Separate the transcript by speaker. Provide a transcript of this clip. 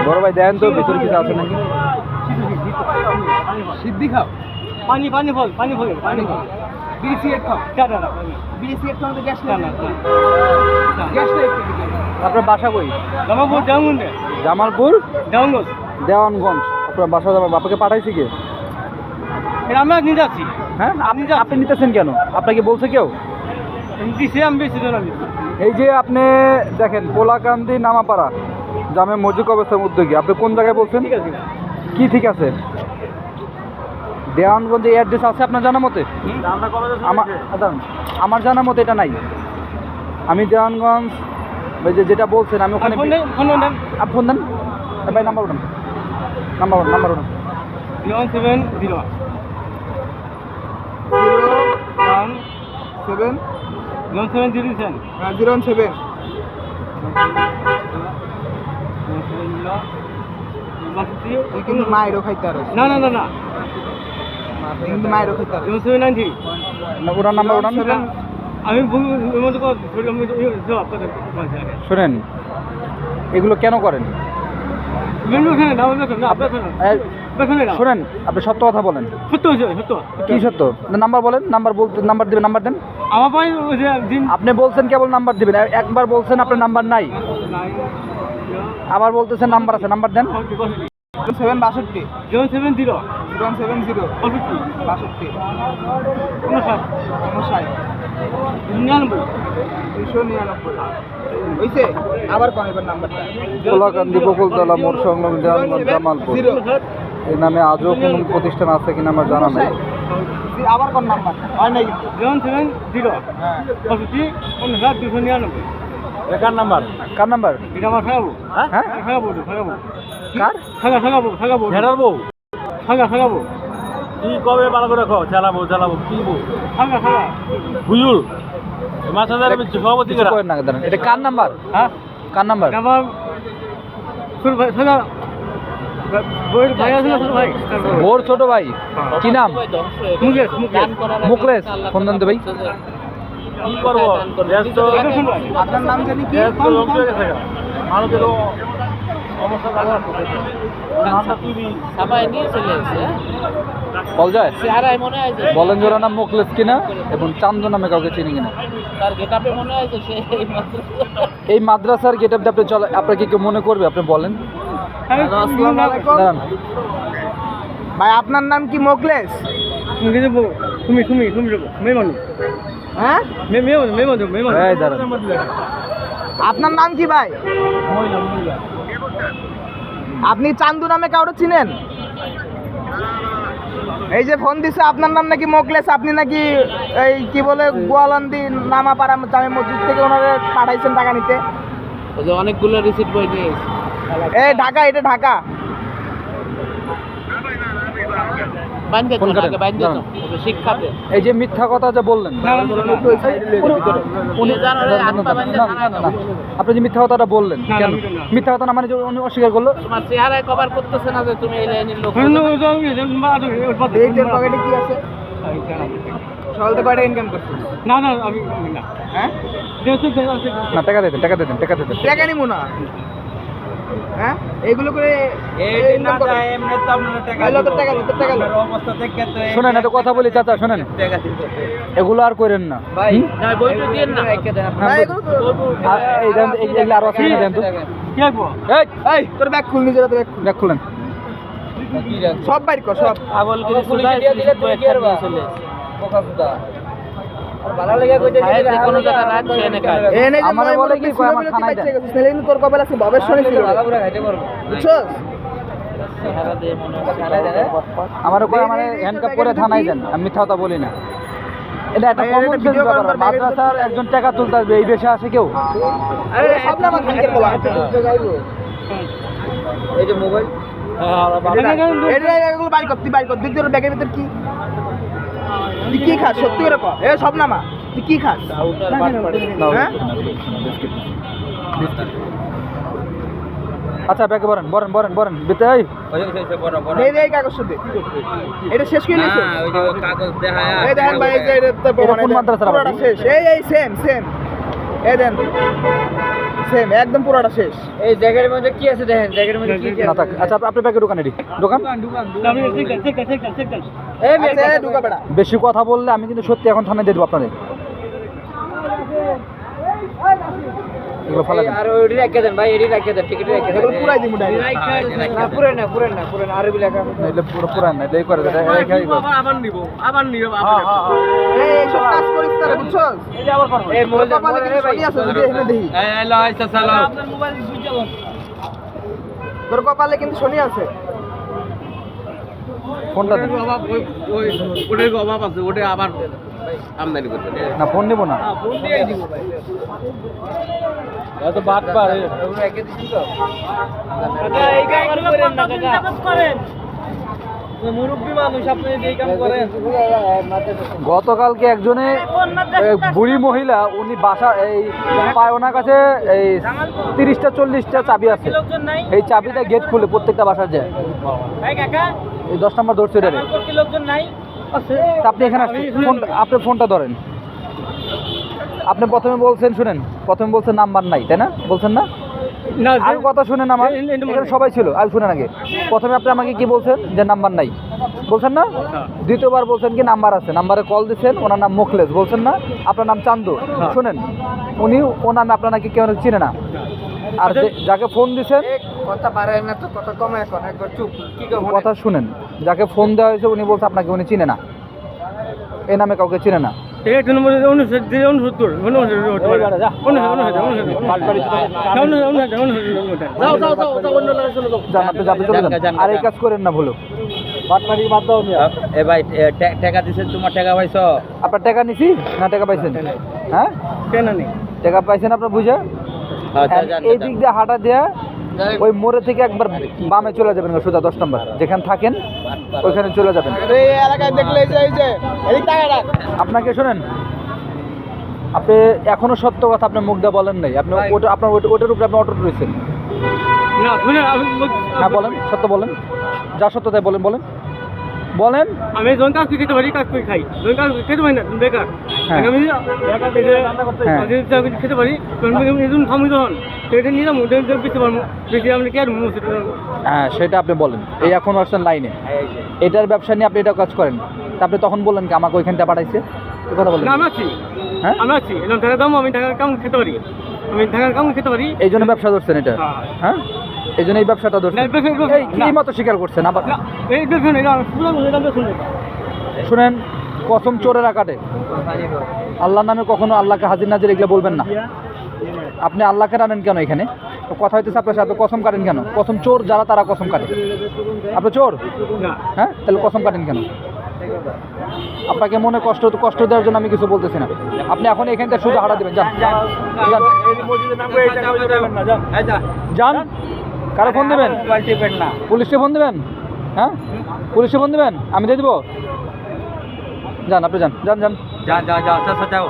Speaker 1: বড় ভাই দেন তো ভিতরে কিছু আছে নাকি?
Speaker 2: সিদ্ধি খাও,
Speaker 3: পানি পানি ফল পানি ফল
Speaker 2: পানি খাও, বিড়ি সিগারেট খাও,
Speaker 3: না
Speaker 2: বিড়ি সিগারেট খাও তো গ্যাস
Speaker 3: না
Speaker 2: না,
Speaker 3: না
Speaker 2: গ্যাস না একটু দিকে।
Speaker 1: আপনার বাসা কই?
Speaker 3: জামালপুর দেওয়ানগঞ্জে
Speaker 1: জামালপুর
Speaker 3: দেওয়ানগঞ্জ
Speaker 1: দেওয়ানগঞ্জ। আপনার বাসা যাবে, বাপাকে পাঠাইছি কে?
Speaker 3: এটা আমরা নিয়ে যাচ্ছি
Speaker 1: হ্যাঁ, আপনি নিতেছেন কেন? আপনাকে বলছে কেউ?
Speaker 3: দিছে আমি বেশি জন আমি
Speaker 1: এই যে আপনি দেখেন পোলাকান্দি নামাপাড়া জামে মসজিদ অবস্থার উদ্যোগী, আপনি কোন জায়গায় বলছেন?
Speaker 3: ঠিক আছে
Speaker 1: কি ঠিক আছে? দেওয়ানগঞ্জে অ্যাড্রেস আছে আপনার জানা মতে? আমার জানা মতে এটা নাই। আমি দেওয়ানগঞ্জ ওই যেটা বলছেন আমি ওখানে
Speaker 3: ফোন নেন
Speaker 1: আপনি ফোন দেন ভাই, নাম্বার উঠান, নাম্বার উঠান।
Speaker 3: 0701
Speaker 2: 7
Speaker 3: 0707
Speaker 2: 017 তুই কিন্তু মায়েরও খাইতে পারো,
Speaker 3: না না না না
Speaker 2: কিন্তু মায়েরও খাইতে পারো।
Speaker 3: 0793
Speaker 1: ওটার নাম্বার উঠান।
Speaker 3: আমি
Speaker 1: শোনেন, এগুলো কেন করেন? শোনেন, আপনি সত্য কথা বলেন।
Speaker 3: সত্য সত্য
Speaker 1: কি সত্য? নাম্বার বলেন, নাম্বার বলতে নাম্বার দিবেন, নাম্বার দেন।
Speaker 3: আমার ভাই দিন
Speaker 1: আপনি বলছেন কেবল নাম্বার দিবেন, একবার বলছেন আপনার নাম্বার নাই, আবার বলতেছেন নাম্বার আছে, নাম্বার দেন।
Speaker 2: 762
Speaker 3: 0770
Speaker 2: 0170 62 হইছে। আবার কোন এবার নাম্বারটা?
Speaker 1: পোলাকান্দি বকুলতলা মোড় সংলগ্ন দেওয়ানগঞ্জ জামালপুর। এই নামে আজও কোনো প্রতিষ্ঠান আছে কিনা আমার জানা নাই।
Speaker 2: আবার কোন নাম্বার হয় নাই?
Speaker 3: 0770
Speaker 2: হ্যাঁ
Speaker 3: 299
Speaker 1: কার নাম্বার? কার নাম্বার?
Speaker 3: এটা আমার খাগাবো
Speaker 1: হ্যাঁ,
Speaker 3: খাগাবো
Speaker 1: কার?
Speaker 3: খাগাবো
Speaker 1: হেডার বউ
Speaker 3: খাগাবো
Speaker 1: কি কবে ভালো করে রাখো? চালাবো কি বউ?
Speaker 3: খাগা
Speaker 1: বুঝুল মাছাদার সভাপতি করেন না। এটা কার নাম্বার?
Speaker 3: হ্যাঁ
Speaker 1: কার নাম্বার?
Speaker 3: আমার ছোট ভাই খাগা বইয়ের ভাই আছে না ছোট ভাই
Speaker 1: ওর ছোট ভাই কি নাম? মুকলেশ। ফোন দেন তো ভাই। কি করবো?
Speaker 2: আপনার নাম জানি কি?
Speaker 1: বল যায় বলেন জোড়া নাম মুকলেশ কিনা এবং চান্দ নামে কাউকে চিনি কিনা। এই মাদ্রাসার গেট আপ আপনি চলে, আপনাকে কেউ মনে করবে? আপনি বলেন। দাঁড়ান।
Speaker 2: ভাই আপনার নাম কি মোকলেশ?
Speaker 3: তুমি মেমানু
Speaker 2: হ্যাঁ
Speaker 1: এই দাঁড়ান।
Speaker 2: আপনার নাম কি ভাই? আপনি চান্দু নামে কাউকে চিনেন? এই যে ফোন দিছে আপনার নাম নাকি মোকলেশ, আপনি নাকি এই কি বলে গোয়ালন্দি নামাপাড়া জামে মসজিদ থেকে ওনারা পাঠাইছেন টাকা নিতে।
Speaker 3: অনেকগুলো রিসিট বই নিয়ে
Speaker 2: এই ঢাকা, এটা ঢাকা।
Speaker 1: এই যে মিথ্যা কথা যে বললেন, আপনি যে মিথ্যা কথাটা বললেন, কেন মিথ্যা কথা না মানে উনি অস্বীকার করলো?
Speaker 4: চেহারায় কভার করতেছে না যে তুমি এই লাইনের লোক।
Speaker 2: এইটার পকেটে কি আছে? সকালতে কয়টা ইনকাম করছেন?
Speaker 3: না আমি না
Speaker 2: হ্যাঁ
Speaker 1: না, টাকা দিতেন
Speaker 2: টাকা নিবো না। হ্যাঁ এগুলো করে
Speaker 1: শোনেন, একটা কথা বলি চাচা, শোনেন, এগুলো আর করেন না। এগুলো আরো আছে কিনা দেন তো।
Speaker 2: এই তোর ব্যাগ খুল, নিজের হাতে
Speaker 1: ব্যাগ খুলেন।
Speaker 2: সব বাইর কর, সব। তোর কবেলা আছে ভবেশ্বরী ছিল, বুঝছস?
Speaker 1: আমার হ্যান্ডকাপ করে থানায় যান, আমি মিথ্যা কথা বলি না। এটা একটা কমন সেন্স ব্যাপার। মাদ্রাসার একজন টাকা তুলতে আসবে, এই বেশে আসে কেউ? এই যে মোবাইল
Speaker 2: এগুলো বাইর কর, তুই বাইর কর। দিক তোর ব্যাগের ভিতর কি? তুই কি খাস? সত্যি করে কর। এ সব নামা, তুই কি খাস? হ্যাঁ
Speaker 1: আচ্ছা, ব্যাগে বরেন ভিতরে।
Speaker 2: এই কাগজটা দে, এটা শেষ করে নিয়েছো? এই দেখেন ভাই, এই যে এটা
Speaker 1: কোন মাদ্রাসা?
Speaker 2: শেষ। এই সেম এই দেন সেম একদম পুরোটা শেষ।
Speaker 3: এই জ্যাকেটের মধ্যে কি আছে দেখেন, জ্যাকেটের মধ্যে কি
Speaker 1: না থাক। আচ্ছা আপনি ব্যাগে দোকান এটি দোকান
Speaker 2: আচ্ছা ঢুকা বেড়া।
Speaker 1: বেশি কথা বললে আমি কিন্তু সত্যি এখন থানায় দিয়ে দেবো আপনাদের। এগুলো ফেলা দেন।
Speaker 3: আর ওইটি রেখে দেন ভাই, এটি রেখে দেন, টিকিট রেখে দেন।
Speaker 2: এগুলো পুরাই দিমু ডাইরেক্ট।
Speaker 3: না পুরেন না, পুরেন না, পুরেন আরবি লেখা।
Speaker 1: না, এগুলো পুরো পুরান না, এটাই করে দেয় এটাই করে।
Speaker 2: এই এইসব কাজ করিস না রে, বুঝছস?
Speaker 3: এই
Speaker 2: তোর
Speaker 3: মোবাইল
Speaker 2: কপালে কিন্তু শনি আছে, যদি এখানে দেখি।
Speaker 3: আপনার মোবাইল সুইচ অফ।
Speaker 2: তোর কপালে কিন্তু শনি আছে।
Speaker 1: ফোনটা দেন। না ফোন নেবো না।
Speaker 3: ফোন দিয়েই দিব ভাই।
Speaker 1: এত বাদ পারে।
Speaker 3: ওগুলো রেখে দিছি তো। কাকা এই কাম করেন না কাকা। মুরব্বী মানুষ, আপনি এই কাম করেন।
Speaker 1: গতকালকে একজনে বুড়ি মহিলা উনি বাসা এই পায় ওনার কাছে এই 30টা 40টা চাবি আছে।
Speaker 3: লোকজন নাই
Speaker 1: এই চাবিটা গেট খুলে প্রত্যেকটা বাসার যায়।
Speaker 3: ভাই কাকা,
Speaker 1: এই 10 নম্বর ধরছে এটারে।
Speaker 3: আমার কি লোকজন নাই?
Speaker 1: তা আপনি এখানে আসছেন, আপনি ফোনটা ধরেন। আপনি প্রথমে বলছেন, শুনেন, প্রথমে বলছেন নাম্বার নাই, তাই না? বলছেন না?
Speaker 3: না
Speaker 1: আর কথা শুনেন আমার, এখানে সবাই ছিল, আর শুনেন আগে। প্রথমে আপনি আমাকে কি বলছেন যে নাম্বার নাই, বলছেন না? দ্বিতীয়বার বলছেন কি নাম্বার আছে, নাম্বারে কল দিচ্ছেন, ওনার নাম মোখলেস, বলছেন না? আপনার নাম চান্দু। শুনেন, উনি ও নামে আপনার নাকি কেউ চিনে না। আর যাকে ফোন দিচ্ছেন,
Speaker 3: কথা পারেন না তো, কথা কম এখন, একবার চুপ। কি করব?
Speaker 1: কথা শুনেন, যাকে ফোন দেওয়া হয়েছে উনি বলছে আপনাকে উনি চিনে না, এই নামে কাউকে চিনে না। যান, আপনি যাতে চলে যান, আর এই কাজ করেন না ভুলো।
Speaker 3: এ ভাই টাকা দিছেন, তোমার টাকা পাইছো?
Speaker 1: আপনার টাকা নিছি না টাকা পাইছেন? হ্যাঁ টাকা পাইছেন আপনার বুঝে? এই দিক দিয়ে হাঁটা দেয়া ওই মোড়ে থেকে একবার বামে চলে যাবেন, সোজা 10 নম্বর যেখানে থাকেন ওইখানে চলে যাবেন।
Speaker 2: এই এলাকায় দেখলে এই যে এদিক টাকা রাখ।
Speaker 1: আপনাকে শোনেন, আপনি এখনো সত্য কথা আপনি মুখ দিয়ে বলেন নাই। আপনি ওটা আপনার ওটার উপরে আপনি অটুট রয়েছেন। হ্যাঁ বলেন, সত্য বলেন, যা সত্য তাই বলেন, বলেন বলেন।
Speaker 3: আমি যখন কাজ খেতে পারি, কাজ করে খাই। যখন কাজ খেতে পারি না, বেকার।
Speaker 1: হ্যাঁ।
Speaker 3: আমি খেতে পারি, খামু যখন সেটা নিলাম, বেশি পারবো, বেশি আপনি কে আর
Speaker 1: হ্যাঁ সেটা আপনি বলেন। এই এখন আসছেন লাইনে, এটার ব্যবসা নিয়ে আপনি এটা কাজ করেন, তা আপনি তখন বললেন কি আমাকে ওইখানটা পাঠাইছে, এই কথা বলেন।
Speaker 3: আমি আছি,
Speaker 1: হ্যাঁ
Speaker 3: আমি আছি, টাকার দাম, আমি টাকার কাম খেতে পারি, আমি টাকার কাম খেতে পারি।
Speaker 1: এই জন্য ব্যবসা ধরছেন এটা? হ্যাঁ এই জন্য এই ব্যবসাটা ধরছেন। এই কি মতো স্বীকার করছেন আবার?
Speaker 3: এই দেখুন, এটা শুনবে।
Speaker 1: শুনেন, কসম চোরেরা কাটে। আল্লাহর নামে কখনো আল্লাহকে হাজির নাজির এগুলো বলবেন না। আপনি আল্লাহকে রানেন কেন এখানে? তো কথা হইতেছে আপনার সাথে, কসম কাটেন কেন? কসম চোর যারা তারা কসম কাটে। আপনি চোর? হ্যাঁ তাহলে কসম কাটেন কেন? আপনাকে মনে কষ্ট দেওয়ার জন্য আমি কিছু বলতেছি না। আপনি এখন এখান থেকে সোজা হাঁটা দেবেন, যান যান। কারো ফোন দেবেন? পুলিশে ফোন দেবেন? হ্যাঁ পুলিশে ফোন দেবেন, আমি দিয়ে দেবো। যান আপনি, যান যান যান।
Speaker 3: যাও